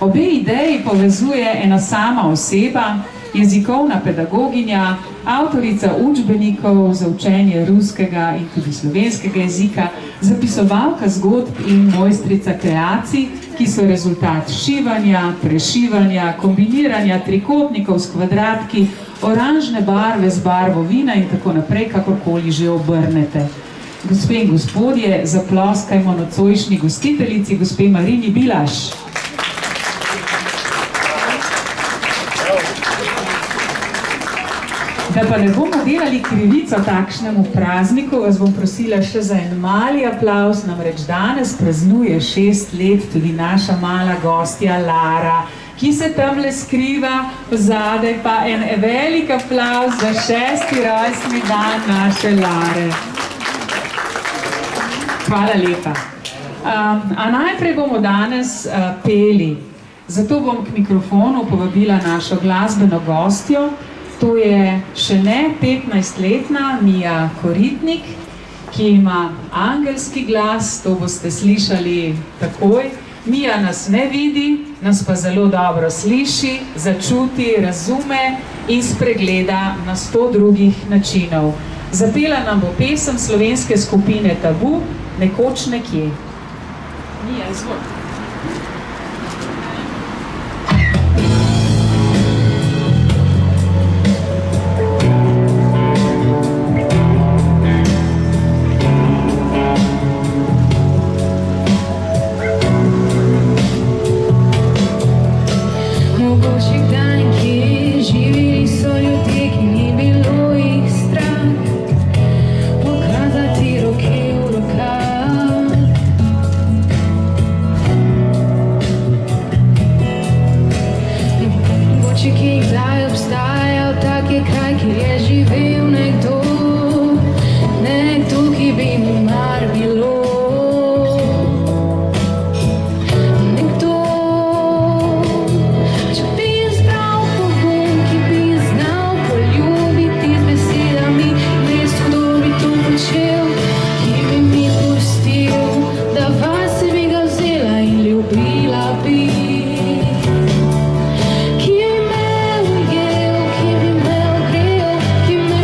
Obe ideji povezuje ena sama oseba, jezikovna pedagoginja, avtorica učbenikov za učenje ruskega in tudi slovenskega jezika, zapisovalka zgodb in mojstrica kreacij, ki so rezultat šivanja, prešivanja, kombiniranja trikotnikov s kvadratki, oranžne barve z barvo vina in tako naprej, kakorkoli že obrnete. Gospe in gospodje, zaploskajmo nocojšnji gostiteljici, gospe Marini Bilaš. Da pa ne bomo delali krivico takšnemu prazniku, vas bom prosila še za en mali aplavz, namreč danes praznuje 6 let tudi naša mala gostja Lara, ki se tamle skriva vzadaj, pa en velik aplavz za 6. rojstni dan naše Lare. Hvala lepa. A najprej bomo danes peli, zato bom k mikrofonu povabila našo glasbeno gostjo. To je še ne 15-letna Mija Koritnik, ki ima angelski glas, to boste slišali takoj. Mija nas ne vidi, nas pa zelo dobro sliši, začuti, razume in spregleda na 100 drugih načinov. Zapela nam bo pesem slovenske skupine Tabu, Nekoč nekje. Mija, izvolite. Ki me ujel, ki bi me ogrel, ki me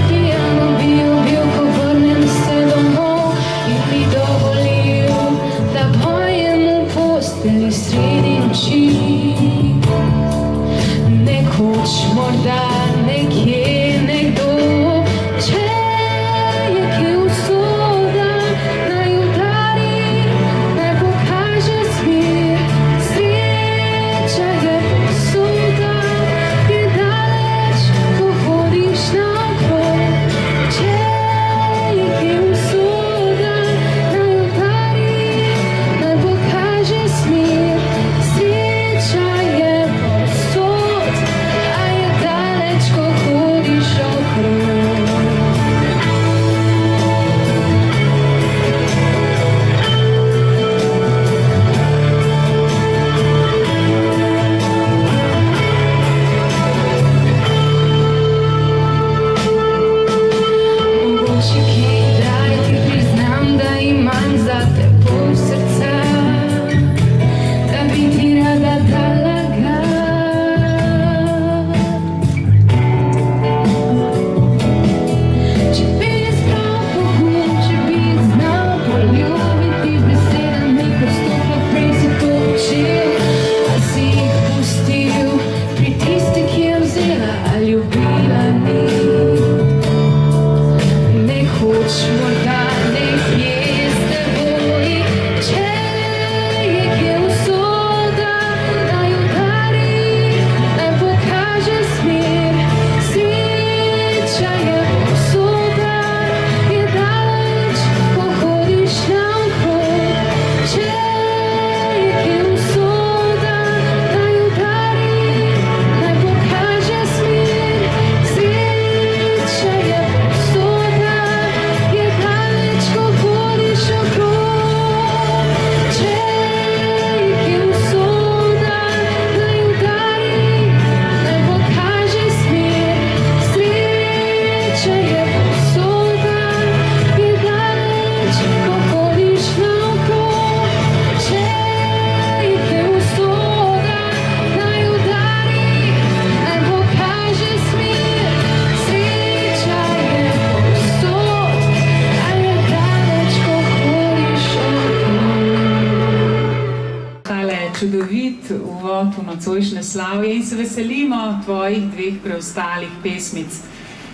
uvod v nocojšnje slavje in se veselimo tvojih dveh preostalih pesmic.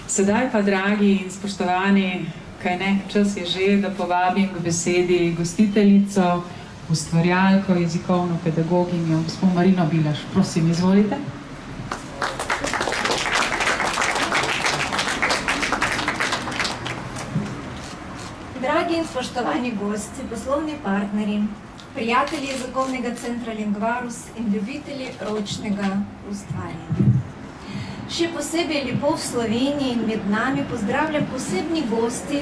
Sedaj pa, dragi in spoštovani, kaj ne, čas je že, da povabim k besedi gostiteljico, ustvarjalko, jezikovno pedagoginjo, gospod Marino Bilaš. Prosim, izvolite. Dragi in spoštovani gosti, poslovni partnerji, prijatelji jezikovnega centra Lingvarus in ljubitelji ročnega ustvarjanja. Še posebej lepo v Sloveniji in med nami pozdravljam posebni gosti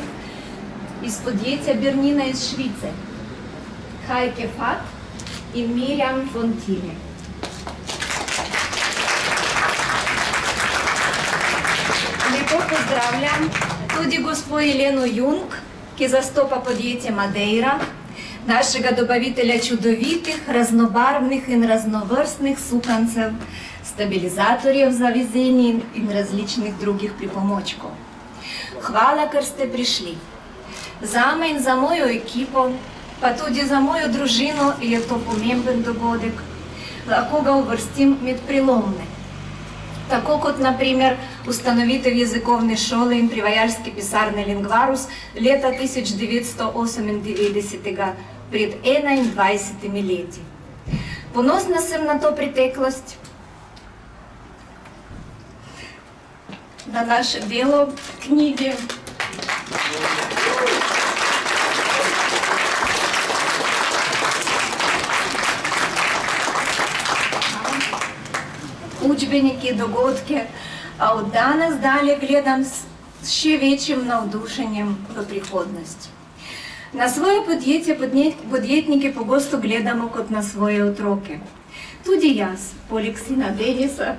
iz podjetja Bernina iz Švice, Heike Fat in Mirjam Fontine. Lepo pozdravljam tudi gospo Jeleno Jung, ki zastopa podjetje Madeira, našega dobavitelja čudovitih, raznobarvnih in raznovrstnih sukancev, stabilizatorjev za vezenje in različnih drugih pripomočkov. Hvala, ker ste prišli. Zame in za mojo ekipo, pa tudi za mojo družino je to pomemben dogodek, lahko ga uvrstim med prelomne. Tako kot naprimer ustanovitev jezikovne šole in prevajalske pisarne Lingvarus leta 1998, pred 21 leti. Ponosna sem na to preteklost, na naše delo, knjige, učbenike, dogodke, a od danes dalje gledam s še večjim navdušenjem v prihodnost. Na svoje podjetje podjetnike pogosto gledamo kot na svoje otroke. Tudi jaz, poleg sina Denisa,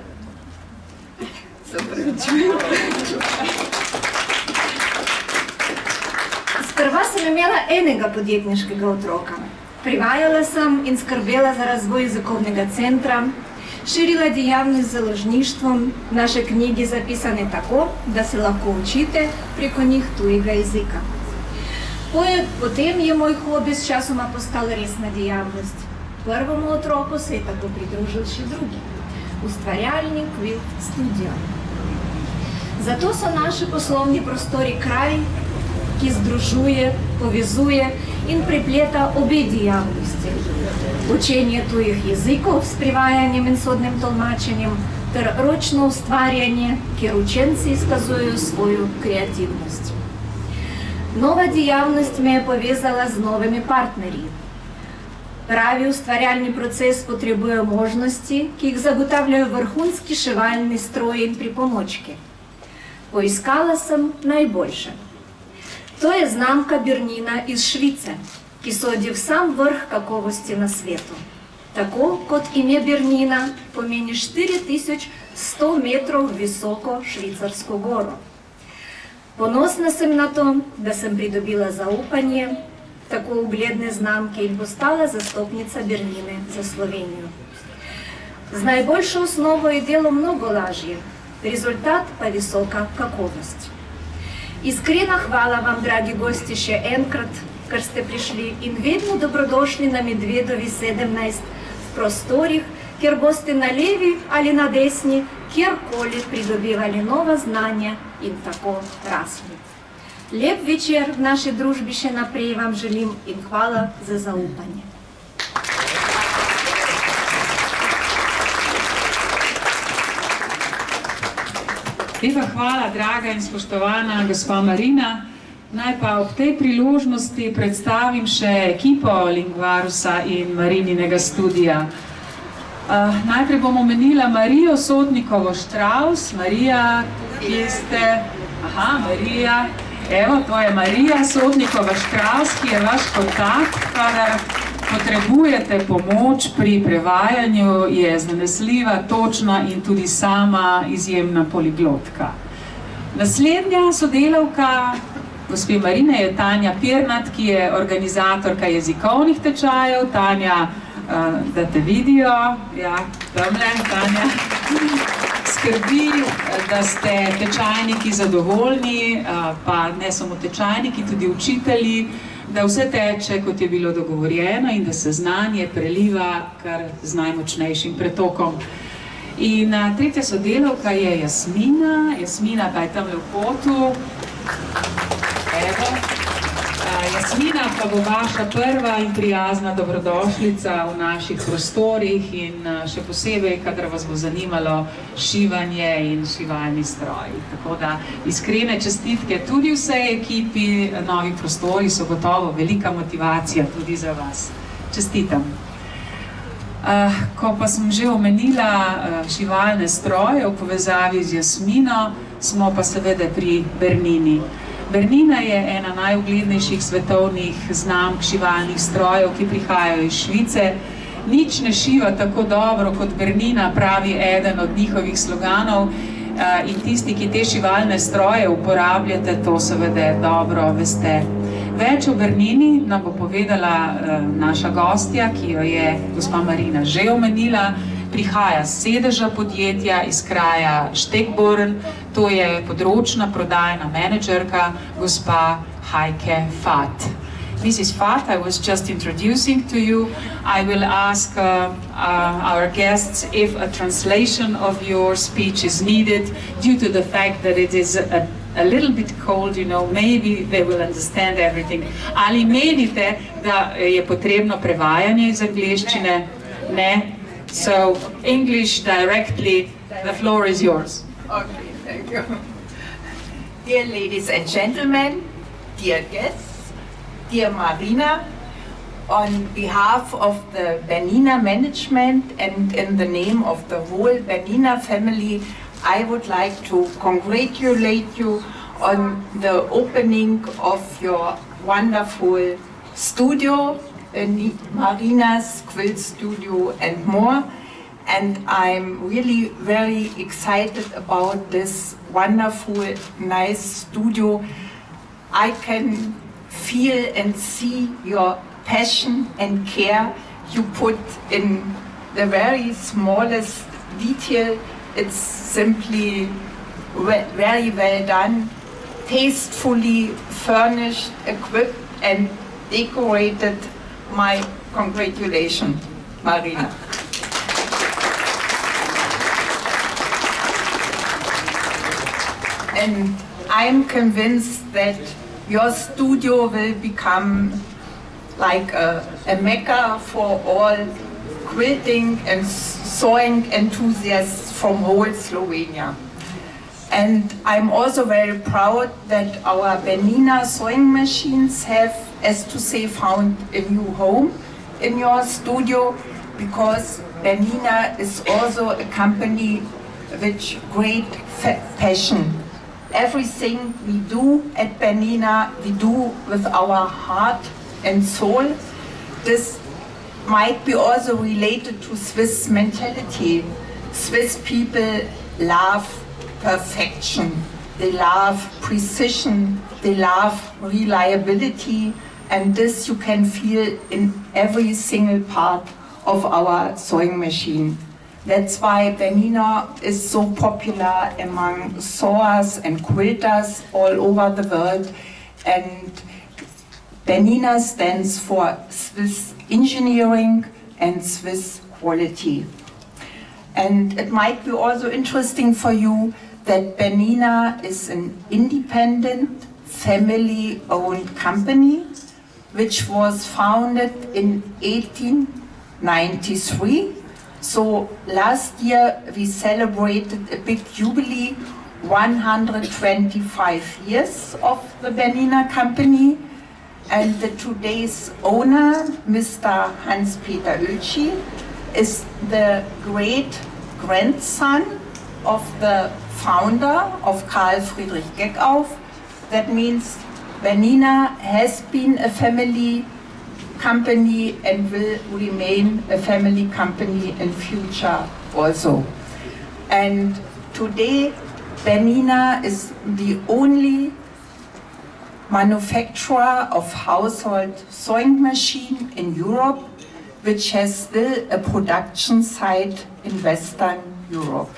sprva sem imela enega podjetniškega otroka. Privajala sem in skrbela za razvoj jezikovnega centra, širila dejavnost z založništvom, naše knjige zapisane tako, da se lahko učite preko njih tujega jezika. Potem je moj hobi s časoma postal resna dejavnost. Prvemu otroku se je tako pridružil še drugi, ustvarjalni Quilt Studio. Zato so naši poslovni prostori kraj, ki združuje, povezuje in prepleta obe dejavnosti. Učenje tujih jezikov s prevajanjem in sodnim tolmačenjem ter ročno ustvarjanje, kjer učenci izkazujejo svojo kreativnost. Nova dejavnost me je povezala z novimi partnerji. Pravi ustvarjalni proces potrebuje možnosti, ki jih zagotavljajo vrhunski šivalni stroji in pripomočki. Poiskala sem najboljše. To je znamka Bernina iz Švice, ki sodi v sam vrh kakovosti na svetu. Tako kot ime Bernina pomeni 4100 metrov visoko švicarsko goro. Ponosna sem na to, da sem pridobila zaupanje tako ugledne znamke in postala zastopnica Bernine za Slovenijo. Z najboljšo osnovo je delo mnogo lažje, rezultat pa visoka kakovost. Iskrena hvala vam, dragi gosti, še enkrat, ker ste prišli in vedno dobrodošli na Medvedovi 17 v prostorih, kjer boste na levi ali na desni, kjerkoli pridobivali nova znanja in tako rasli. Lep večer v naši družbi še naprej vam želim in hvala za zaupanje. Lepa hvala, draga in spoštovana gospa Marina. Naj pa ob tej priložnosti predstavim še ekipo Lingvarusa in Marininega studia. Najprej bom omenila Marijo Sotnikovo Štravs. Marija, kje ste? Aha, Marija. Evo, to je Marija Sotnikova Štravs, ki je vaš kontakt, kadar potrebujete pomoč pri prevajanju, je zanesljiva, točna in tudi sama izjemna poliglotka. Naslednja sodelavka gospe Marine je Tanja Pirnat, ki je organizatorka jezikovnih tečajev. Tanja, da te vidijo, ja, tamle, Tanja, skrbi, da ste tečajniki zadovoljni, pa ne samo tečajniki, tudi učitelji, da vse teče, kot je bilo dogovorjeno in da se znanje preliva kar z najmočnejšim pretokom. In tretja sodelavka je Jasmina. Jasmina pa je tam v kotu. Evo. Jasmina pa bo vaša prva in prijazna dobrodošlica v naših prostorih in še posebej, kadar vas bo zanimalo šivanje in šivalni stroji. Tako da iskrene čestitke tudi vsej ekipi. Novi prostori so gotovo velika motivacija tudi za vas. Čestitam. Ko pa sem že omenila šivalne stroje v povezavi z Jasmino, smo pa seveda pri Bernini. Bernina je ena najuglednejših svetovnih znamk šivalnih strojev, ki prihajajo iz Švice. Nič ne šiva tako dobro kot Bernina, pravi eden od njihovih sloganov. In tisti, ki te šivalne stroje uporabljate, to seveda dobro veste. Več o Bernini nam bo povedala naša gostja, ki jo je gospa Marina že omenila. Prihaja z sedeža podjetja iz kraja Stegborn, to je področna prodajna menedžerka, gospa Heike Fath. Mrs. Fath, I was just introducing to you. I will ask our guests if a translation of your speech is needed due to the fact that it is a little bit cold, you know, maybe they will understand everything. Ali menite, da je potrebno prevajanje iz angleščine? Ne. So, English directly, the floor is yours. Okay, thank you. Dear ladies and gentlemen, dear guests, dear Marina, on behalf of the Bernina management and in the name of the whole Bernina family, I would like to congratulate you on the opening of your wonderful studio, Marina's Quill Studio and more. And I'm really very excited about this wonderful, nice studio. I can feel and see your passion and care you put in the very smallest detail. It's simply very well done, tastefully furnished, equipped and decorated. My congratulations, Marina. And I'm convinced that your studio will become like a mecca for all quilting and sewing enthusiasts from whole Slovenia. And I'm also very proud that our Bernina sewing machines have, as to say, found a new home in your studio, because Bernina is also a company with great passion. Everything we do at Bernina, we do with our heart and soul. This might be also related to Swiss mentality. Swiss people love perfection, they love precision, they love reliability, and this you can feel in every single part of our sewing machine. That's why Bernina is so popular among sewers and quilters all over the world. And Bernina stands for Swiss engineering and Swiss quality. And it might be also interesting for you that Bernina is an independent, family-owned company which was founded in 1893. So last year we celebrated a big jubilee, 125 years of the Bernina company. And the today's owner, Mr. Hans-Peter Oeltschi, is the great-grandson of the founder of Karl Friedrich Geckauf. That means Bernina has been a family company and will remain a family company in future also. And today Bernina is the only manufacturer of household sewing machine in Europe which has still a production site in Western Europe.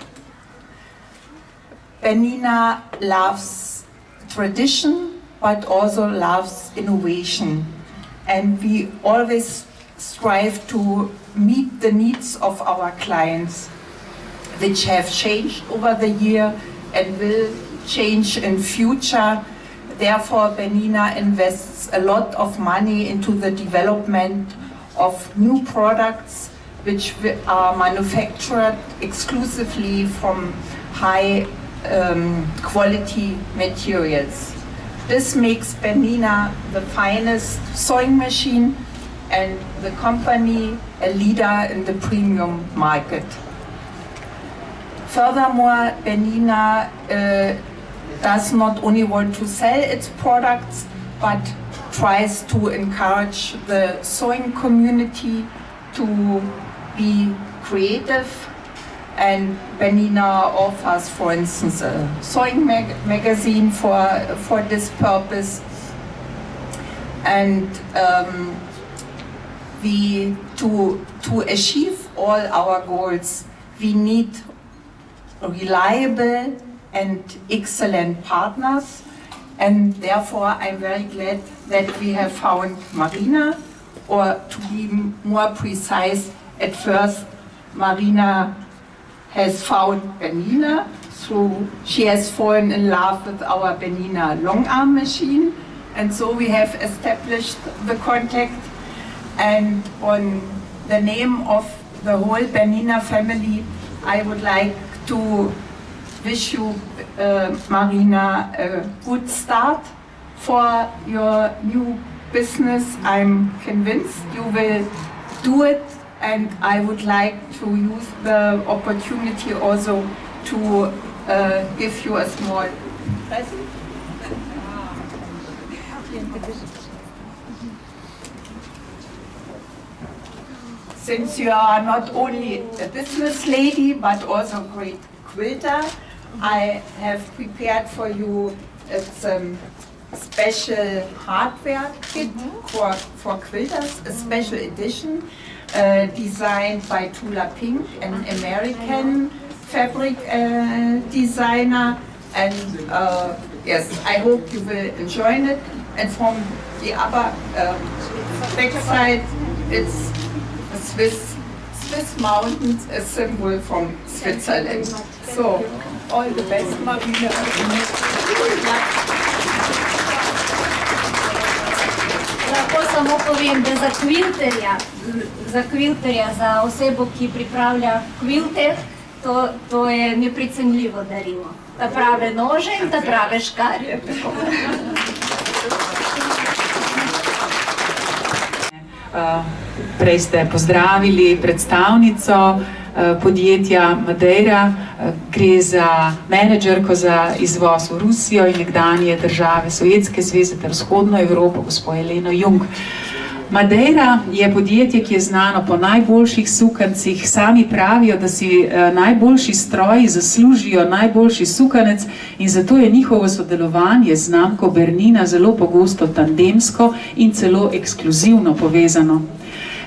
Bernina loves tradition but also loves innovation. and we always strive to meet the needs of our clients, which have changed over the year and will change in future. Therefore, Bernina invests a lot of money into the development of new products which are manufactured exclusively from high quality materials. This makes Bernina the finest sewing machine and the company a leader in the premium market. Furthermore, Bernina does not only want to sell its products, but tries to encourage the sewing community to be creative. And Bernina offers, for instance, a sewing magazine for this purpose. And to achieve all our goals, we need reliable and excellent partners. And therefore, I'm very glad that we have found Marina, or to be more precise, at first, Marina has found Bernina, so she has fallen in love with our Bernina long arm machine, and so we have established the contact. And on the name of the whole Bernina family, I would like to wish you, Marina, a good start for your new business. I'm convinced you will do it, and I would like to use the opportunity also to give you a small present. Since you are not only a business lady but also a great quilter, I have prepared for you a special hardware kit for quilters, a special edition designed by Tula Pink, an American fabric designer. And yes, I hope you will enjoy it. And from the other back side, it's a Swiss mountains, a symbol from Switzerland. So, all the best, Marina. Lahko samo povem, da za kvilterja, za osebo, ki pripravlja kvilte, to je neprecenljivo darilo. Ta prave nože in ta prave škarje. Prej ste pozdravili predstavnico podjetja Madeira, gre za menedžerko za izvoz v Rusijo in nekdanje države Sovjetske zveze ter vzhodno Evropo, gospo Eleno Jung. Madeira je podjetje, ki je znano po najboljših sukancih. Sami pravijo, da si najboljši stroji zaslužijo najboljši sukanec in zato je njihovo sodelovanje z znamko Bernina zelo pogosto tandemsko in celo ekskluzivno povezano.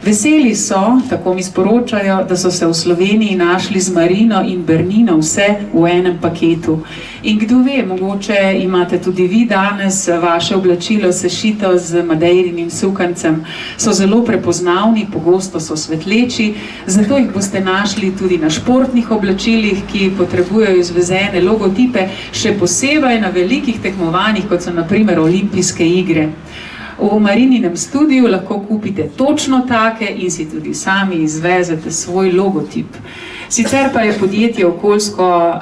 Veseli so, tako mi sporočajo, da so se v Sloveniji našli z Marino in Bernino vse v enem paketu. In kdo ve, mogoče imate tudi vi danes vaše oblačilo sešito z Madeirinim sukancem. So zelo prepoznavni, pogosto so svetleči, zato jih boste našli tudi na športnih oblačilih, ki potrebujejo izvezene logotipe, še posebej na velikih tekmovanjih, kot so na primer Olimpijske igre. V Marininem studiu lahko kupite točno take in si tudi sami izvezete svoj logotip. Sicer pa je podjetje okoljsko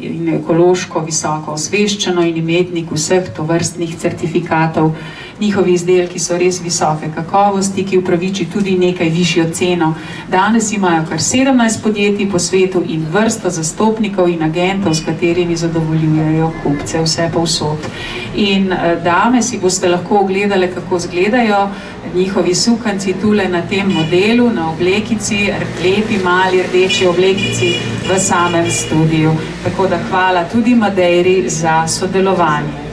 in ekološko visoko osveščeno in imetnik vseh tovrstnih certifikatov. Njihovi izdelki so res visoke kakovosti, ki upraviči tudi nekaj višjo ceno. Danes imajo kar 17 podjetij po svetu in vrsto zastopnikov in agentov, s katerimi zadovoljujejo kupce vse povsod. In dame si boste lahko ogledale, kako izgledajo njihovi sukanci tule na tem modelu, na oblekici, lepi mali rdeči oblekici v samem studiu. Tako da hvala tudi Madeiri za sodelovanje.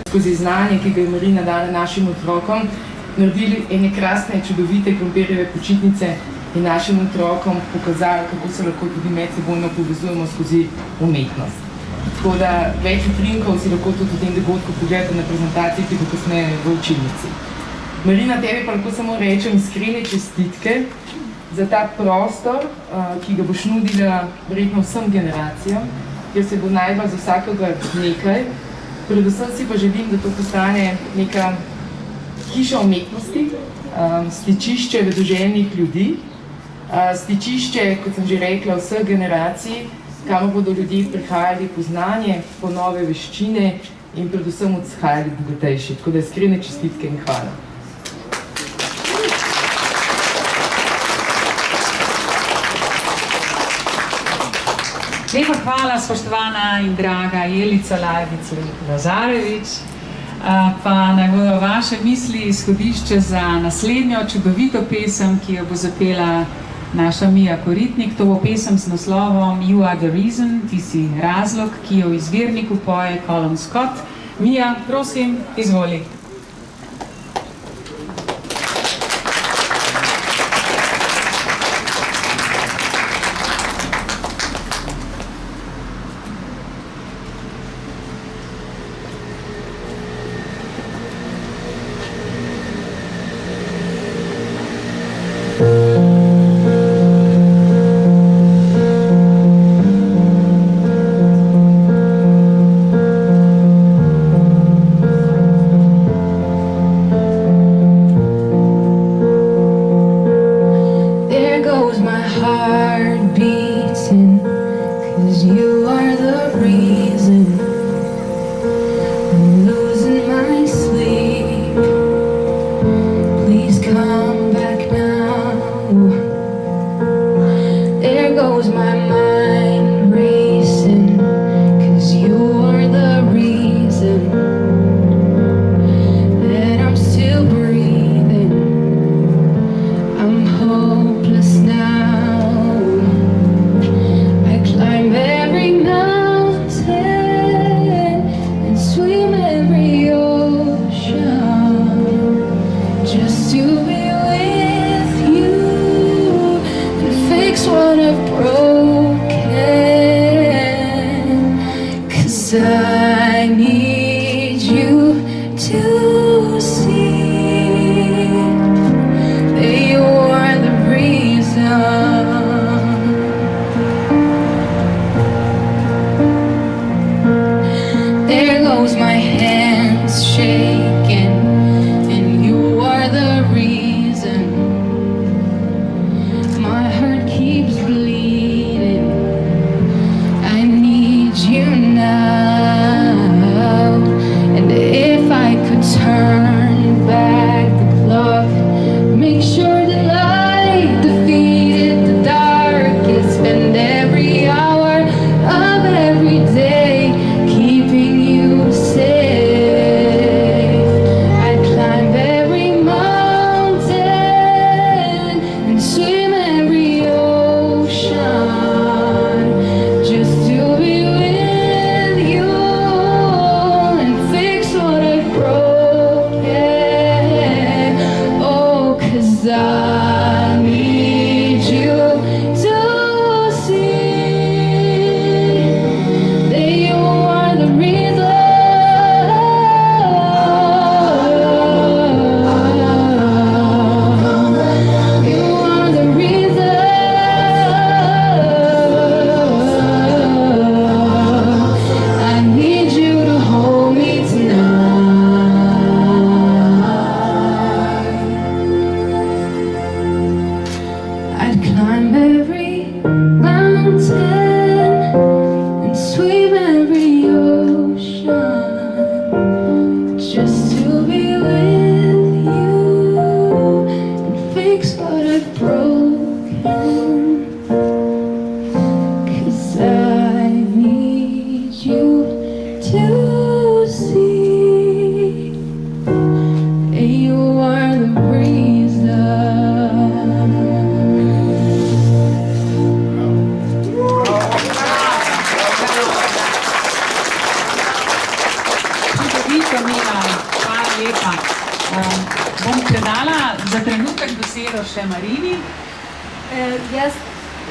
Skozi znanje, ki ga je Marina dala našim otrokom, naredili ene krasne, čudovite krompirjeve počitnice in našim otrokom pokazali, kako se lahko tudi medsebojno povezujemo skozi umetnost. Tako da več utrinkov si lahko tudi v tem dogodku pogledate na prezentaciji, ki bo kasneje v učilnici. Marina, tebi pa lahko samo rečem iskrene čestitke za ta prostor, ki ga boš nudila verjetno vsem generacijam, kjer se bo najdba za vsakega nekaj. Predvsem si pa želim, da to postane neka hiša umetnosti, stičišče vedoželjnih ljudi, stičišče, kot sem že rekla, vseh generacij, kamor bodo ljudje prihajali po znanje, po nove veščine in predvsem odhajali bogatejši. Tako da iskrene čestitke in hvala. Lepa hvala, spoštovana in draga Jelica Lajbic-Lazarevič. Pa naj bodo vaše misli izhodišče za naslednjo čudovito pesem, ki jo bo zapela naša Mija Koritnik. To bo pesem z naslovom You are the reason, ti si razlog, ki jo v izvirniku poje Colin Scott. Mija, prosim, izvoli.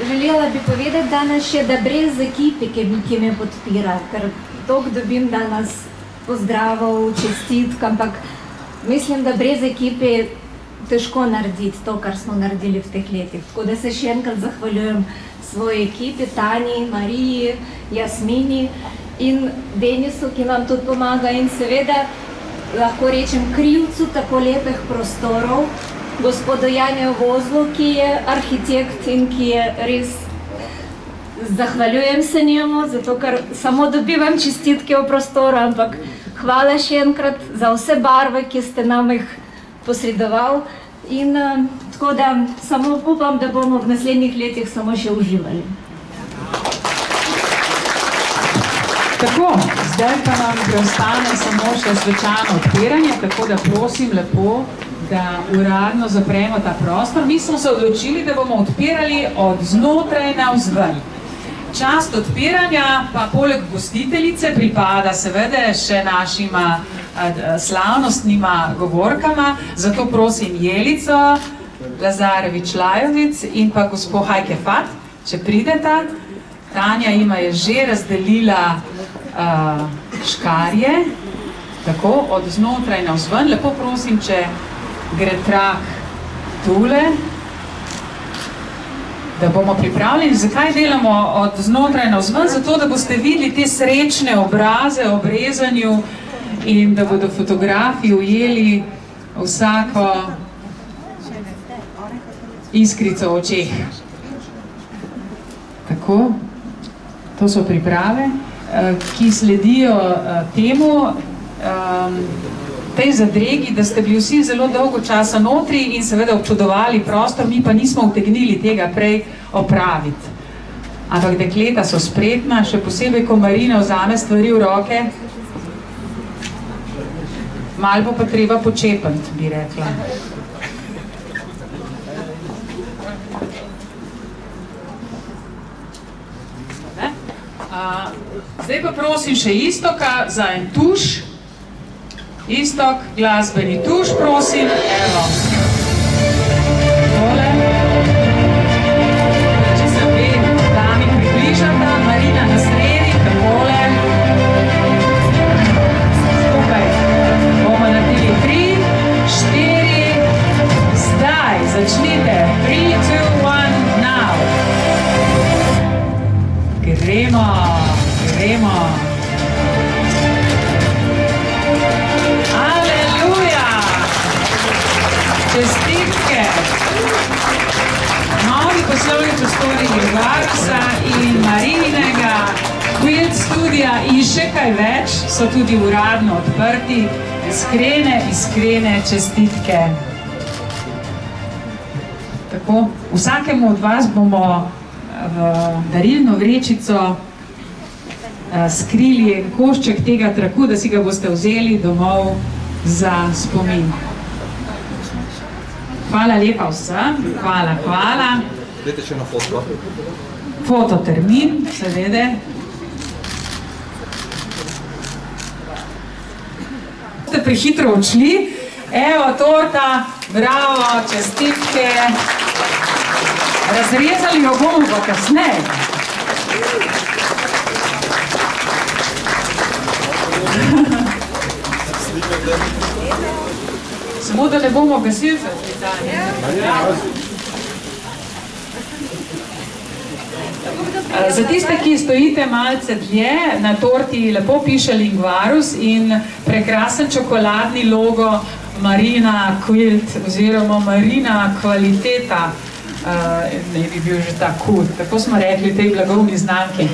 Želela bi povedati danes še, da brez ekipe, ki me podpira, ker toliko dobim danes pozdravov, čestitk, ampak mislim, da brez ekipe težko narediti to, kar smo naredili v teh letih. Tako da se še enkrat zahvaljujem svoji ekipi, Tanji, Mariji, Jasmini in Denisu, ki nam tudi pomaga, in seveda lahko rečem krivcu tako lepih prostorov, gospodu Janiju Vozlu, ki je arhitekt in ki je res, zahvaljujem se njemu, zato ker samo dobivam čestitke v prostoru, ampak hvala še enkrat za vse barve, ki ste nam jih posredoval, in tako da samo upam, da bomo v naslednjih letih samo še uživali. Tako, zdaj pa nam preostane samo še svečano odpiranje, tako da prosim lepo, da uradno zapremo ta prostor. Mi smo se odločili, da bomo odpirali od znotraj navzven. Čast odpiranja pa poleg gostiteljice pripada seveda še našima slavnostnima govorkama, zato prosim Jelico Lazarevič-Lajovic in pa gospod Hajke Fat, če prideta. Tanja jima je že razdelila škarje, tako, od znotraj navzven. Lepo prosim, če gre trak tule, da bomo pripravljeni. Zakaj delamo od znotraj navzven? Zato, da boste videli te srečne obraze ob rezanju in da bodo fotografi ujeli vsako iskrico v očeh. Tako, to so priprave, ki sledijo temu, tej zadregi, da ste bili vsi zelo dolgo časa notri in seveda občudovali prostor, mi pa nismo utegnili tega prej opraviti. Ampak dekleta so spretna, še posebej, ko Marina vzame stvari v roke, malo pa treba počepati, bi rekla. Zdaj pa prosim še Istoka za en tuš. Istok, glasbeni tuš, prosim, evo. Tole. Če se obe dami približata, Marina na sredi, takole. Skupaj bomo naredili 3, 4, zdaj, začnite. 3, 2, 1, now. Gremo, gremo. Čestitke! Novi poslovni prostori Ingvarusa in Marinega Quilt Studija in še kaj več so tudi uradno odprti. Iskrene čestitke. Tako, vsakemu od vas bomo v darilno vrečico skrili en košček tega traku, da si ga boste vzeli domov za spomin. Hvala lepa vsem, hvala. Dajte še na foto. Fototermin, seveda. Ste prehitro odšli. Evo, torta, bravo, čestitke. Razrezali jo bomo pa kasneje. Samo da ne bomo gasilce spitali. Za tiste, ki stojite malce dlje, na torti lepo piše Ingvarus in prekrasen čokoladni logo Marina Quilt oziroma Marina Kvaliteta. Ne bi bil že tak kul. Tako smo rekli tej blagovni znamki.